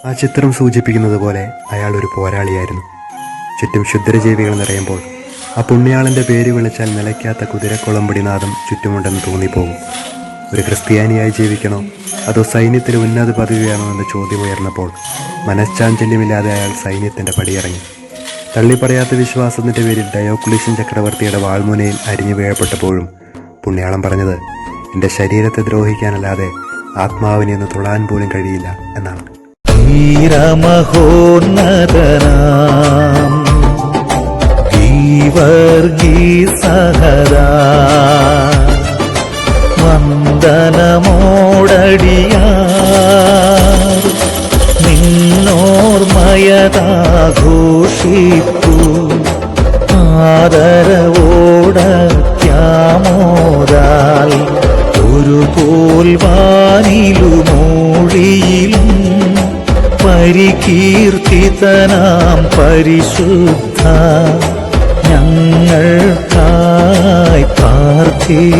ആ ചിത്രം സൂചിപ്പിക്കുന്നത് പോലെ അയാൾ ഒരു പോരാളിയായിരുന്നു. ചുറ്റും ക്ഷുദ്രജീവികൾ നിറയുമ്പോൾ ആ പുണ്യാളൻ്റെ പേര് വിളിച്ചാൽ നിലയ്ക്കാത്ത കുതിരക്കുളമ്പടിനാദം ചുറ്റുമുണ്ടെന്ന് തോന്നിപ്പോകും. ഒരു ക്രിസ്ത്യാനിയായി ജീവിക്കണോ അതോ സൈന്യത്തിൽ ഉന്നത പദവിയാണോ എന്ന ചോദ്യമുയർന്നപ്പോൾ മനഃശാഞ്ചല്യമില്ലാതെ അയാൾ സൈന്യത്തിൻ്റെ പടിയിറങ്ങി. തള്ളിപ്പറയാത്ത വിശ്വാസത്തിൻ്റെ പേരിൽ ഡയോക്ലീഷ്യൻ ചക്രവർത്തിയുടെ വാൾമുനയിൽ അരിഞ്ഞു വീഴപ്പെട്ടപ്പോഴും പുണ്യാളം പറഞ്ഞത്, എൻ്റെ ശരീരത്തെ ദ്രോഹിക്കാനല്ലാതെ ആത്മാവിനെ ഒന്ന് തൊടാൻ പോലും കഴിയില്ല എന്നാണ്. ധീരമഹോന്നതനാം ഗീവർഗീസഹദാ വന്ദനമോടടിയാർ നിന്നോർമയതാഘോഷിപ്പു ആദരവോടത്യാമോദാൽ ഒരു പോൽ വാനിലുമൂഴിയിലും പരികീർത്തിതനാം പരിശുദ്ധ ഞങ്ങൾക്കായി പ്രാർത്ഥിച്ചിടണമേ.